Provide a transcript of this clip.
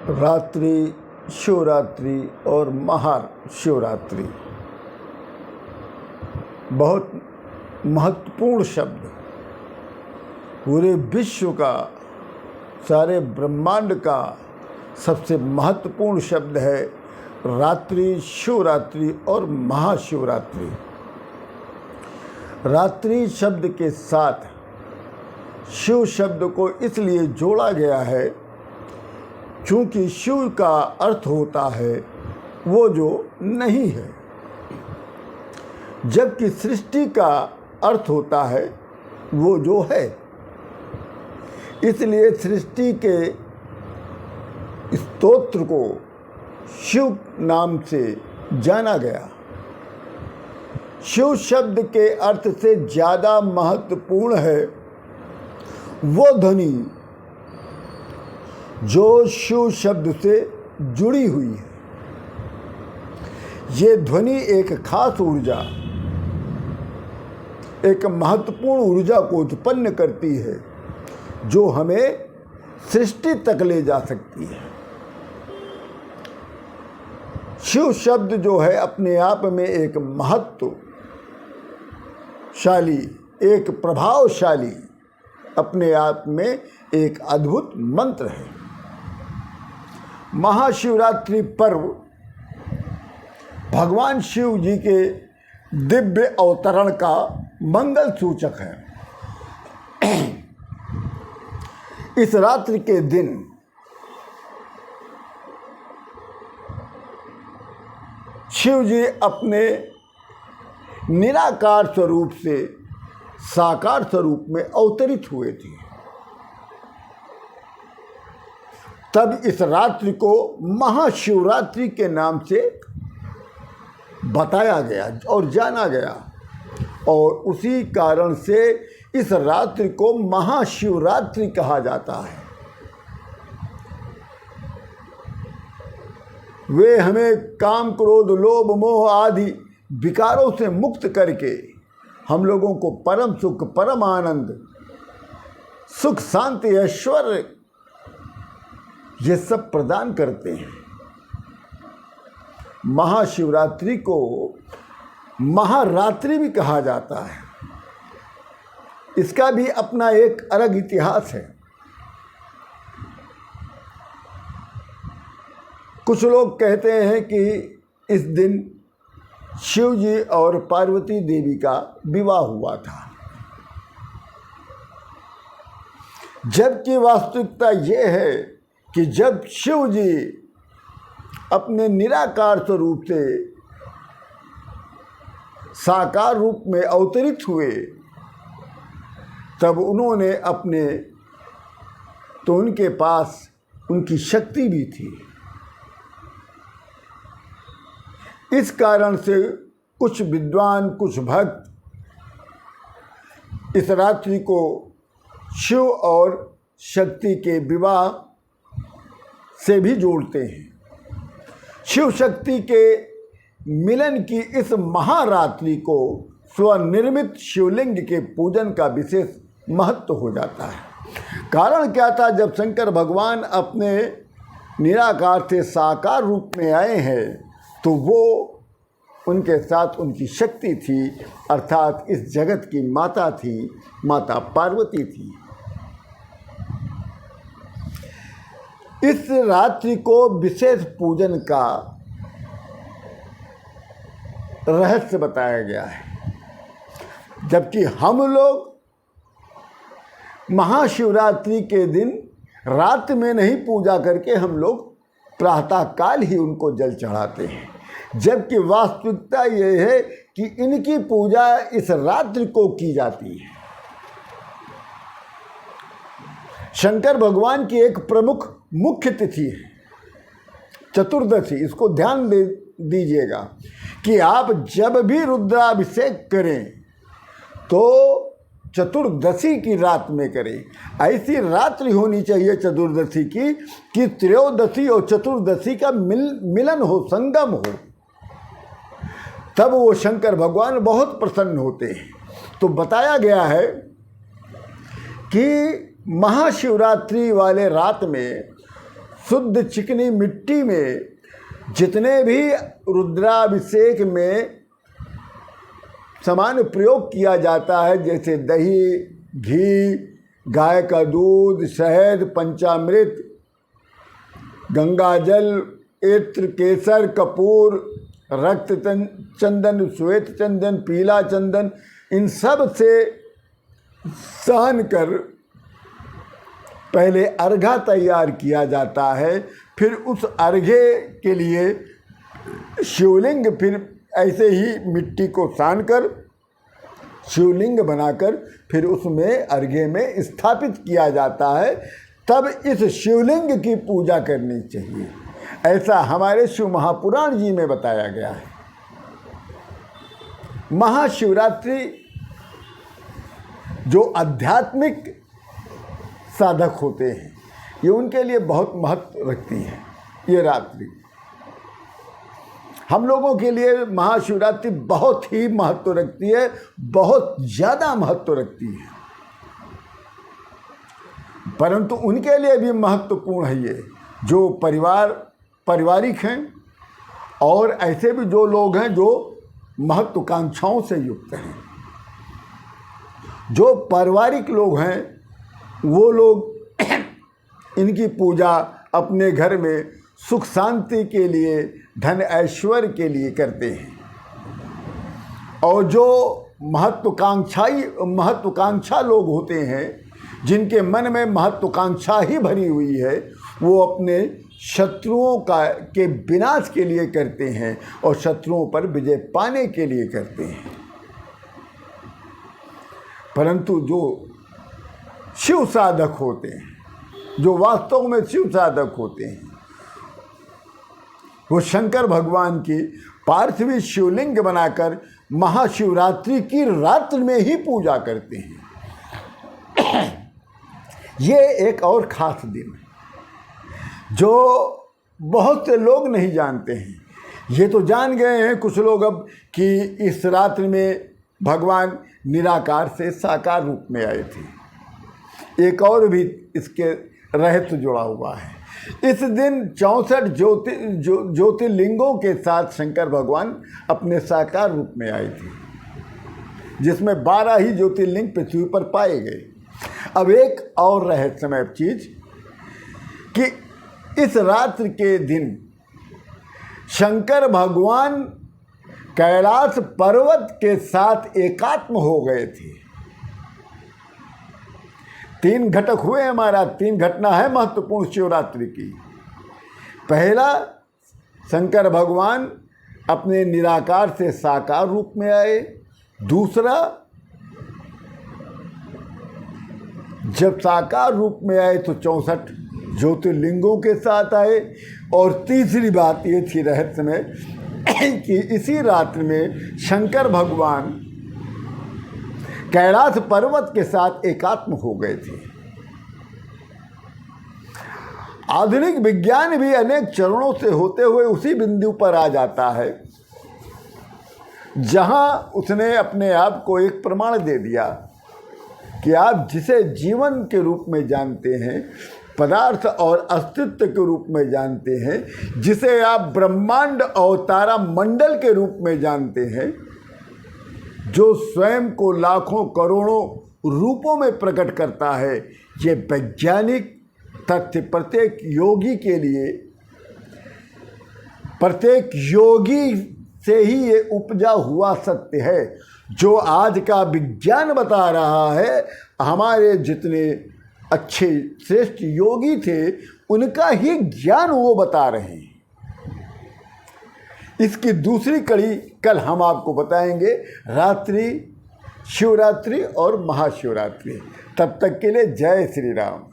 रात्रि, शिवरात्रि और महाशिवरात्रि बहुत महत्वपूर्ण शब्द, पूरे विश्व का, सारे ब्रह्मांड का सबसे महत्वपूर्ण शब्द है रात्रि, शिवरात्रि और महाशिवरात्रि। रात्रि शब्द के साथ शिव शब्द को इसलिए जोड़ा गया है क्योंकि शिव का अर्थ होता है वो जो नहीं है, जबकि सृष्टि का अर्थ होता है वो जो है। इसलिए सृष्टि के स्तोत्र को शिव नाम से जाना गया। शिव शब्द के अर्थ से ज़्यादा महत्वपूर्ण है वो ध्वनि जो शिव शब्द से जुड़ी हुई है। ये ध्वनि एक खास ऊर्जा, एक महत्वपूर्ण ऊर्जा को उत्पन्न करती है जो हमें सृष्टि तक ले जा सकती है। शिव शब्द जो है अपने आप में एक महत्वशाली, एक प्रभावशाली, अपने आप में एक अद्भुत मंत्र है। महाशिवरात्रि पर्व भगवान शिव जी के दिव्य अवतरण का मंगल सूचक है। इस रात्रि के दिन शिव जी अपने निराकार स्वरूप से साकार स्वरूप में अवतरित हुए थे। तब इस रात्रि को महाशिवरात्रि के नाम से बताया गया और जाना गया, और उसी कारण से इस रात्रि को महाशिवरात्रि कहा जाता है। वे हमें काम, क्रोध, लोभ, मोह आदि विकारों से मुक्त करके हम लोगों को परम सुख, परम आनंद, सुख, शांति, ऐश्वर्य ये सब प्रदान करते हैं। महाशिवरात्रि को महारात्रि भी कहा जाता है। इसका भी अपना एक अलग इतिहास है। कुछ लोग कहते हैं कि इस दिन शिव जी और पार्वती देवी का विवाह हुआ था, जबकि वास्तविकता ये है कि जब शिव जी अपने निराकार स्वरूप से साकार रूप में अवतरित हुए, तब उन्होंने तो उनके पास उनकी शक्ति भी थी। इस कारण से कुछ विद्वान, कुछ भक्त इस रात्रि को शिव और शक्ति के विवाह से भी जोड़ते हैं। शिव शक्ति के मिलन की इस महारात्रि को स्वनिर्मित शिवलिंग के पूजन का विशेष महत्व हो जाता है। कारण क्या था? जब शंकर भगवान अपने निराकार से साकार रूप में आए हैं तो वो उनके साथ उनकी शक्ति थी, अर्थात इस जगत की माता थी, माता पार्वती थी। इस रात्रि को विशेष पूजन का रहस्य बताया गया है, जबकि हम लोग महाशिवरात्रि के दिन रात में नहीं पूजा करके हम लोग प्रातःकाल ही उनको जल चढ़ाते हैं। जबकि वास्तविकता ये है कि इनकी पूजा इस रात्रि को की जाती है। शंकर भगवान की एक प्रमुख मुख्य तिथि है चतुर्दशी। इसको ध्यान दीजिएगा कि आप जब भी रुद्राभिषेक करें तो चतुर्दशी की रात में करें। ऐसी रात्रि होनी चाहिए चतुर्दशी की कि त्रयोदशी और चतुर्दशी का मिलन हो, संगम हो, तब वो शंकर भगवान बहुत प्रसन्न होते हैं। तो बताया गया है कि महाशिवरात्रि वाले रात में शुद्ध चिकनी मिट्टी में जितने भी रुद्राभिषेक में सामान्य प्रयोग किया जाता है, जैसे दही, घी, गाय का दूध, शहद, पंचामृत, गंगाजल, इत्र, केसर, कपूर, रक्त चंदन, श्वेत चंदन, पीला चंदन, इन सब से सान कर पहले अर्घा तैयार किया जाता है। फिर उस अर्घे के लिए शिवलिंग, फिर ऐसे ही मिट्टी को सान कर शिवलिंग बनाकर फिर उसमें अर्घे में स्थापित किया जाता है। तब इस शिवलिंग की पूजा करनी चाहिए, ऐसा हमारे शिव महापुराण जी में बताया गया है। महाशिवरात्रि जो आध्यात्मिक साधक होते हैं, ये उनके लिए बहुत महत्व रखती है ये रात्रि। हम लोगों के लिए महाशिवरात्रि बहुत ही महत्व रखती है, बहुत ज़्यादा महत्व रखती है, परंतु उनके लिए भी महत्वपूर्ण है ये जो पारिवारिक हैं और ऐसे भी जो लोग हैं जो महत्वाकांक्षाओं से युक्त हैं। जो पारिवारिक लोग हैं वो लोग इनकी पूजा अपने घर में सुख शांति के लिए, धन ऐश्वर्य के लिए करते हैं। और जो महत्वाकांक्षा लोग होते हैं, जिनके मन में महत्वाकांक्षा ही भरी हुई है, वो अपने शत्रुओं के विनाश के लिए करते हैं और शत्रुओं पर विजय पाने के लिए करते हैं। परंतु जो शिव साधक होते हैं, जो वास्तव में शिव साधक होते हैं, वो शंकर भगवान की पार्थिव शिवलिंग बनाकर महाशिवरात्रि की रात्रि में ही पूजा करते हैं। ये एक और ख़ास दिन है जो बहुत से लोग नहीं जानते हैं। ये तो जान गए हैं कुछ लोग अब कि इस रात्रि में भगवान निराकार से साकार रूप में आए थे। एक और भी इसके रहस्य जुड़ा हुआ है। इस दिन 64 ज्योतिर्लिंगों के साथ शंकर भगवान अपने साकार रूप में आए थे, जिसमें 12 ही ज्योतिर्लिंग पृथ्वी पर पाए गए। अब एक और रहस्यमय चीज कि इस रात्रि के दिन शंकर भगवान कैलाश पर्वत के साथ एकात्म हो गए थे। 3 घटक हुए हमारा, 3 घटना है महत्वपूर्ण शिवरात्रि की। पहला, शंकर भगवान अपने निराकार से साकार रूप में आए। दूसरा, जब साकार रूप में आए तो 64 ज्योतिर्लिंगों के साथ आए। और तीसरी बात ये थी रहस्य में कि इसी रात्रि में शंकर भगवान कैलाश पर्वत के साथ एकात्म हो गए थे। आधुनिक विज्ञान भी अनेक चरणों से होते हुए उसी बिंदु पर आ जाता है जहां उसने अपने आप को एक प्रमाण दे दिया कि आप जिसे जीवन के रूप में जानते हैं, पदार्थ और अस्तित्व के रूप में जानते हैं, जिसे आप ब्रह्मांड और तारा मंडल के रूप में जानते हैं, जो स्वयं को लाखों करोड़ों रूपों में प्रकट करता है, ये वैज्ञानिक तथ्य प्रत्येक योगी से ही ये उपजा हुआ सत्य है। जो आज का विज्ञान बता रहा है, हमारे जितने अच्छे श्रेष्ठ योगी थे उनका ही ज्ञान वो बता रहे हैं। इसकी दूसरी कड़ी कल हम आपको बताएंगे, रात्रि, शिवरात्रि और महाशिवरात्रि। तब तक के लिए जय श्री राम।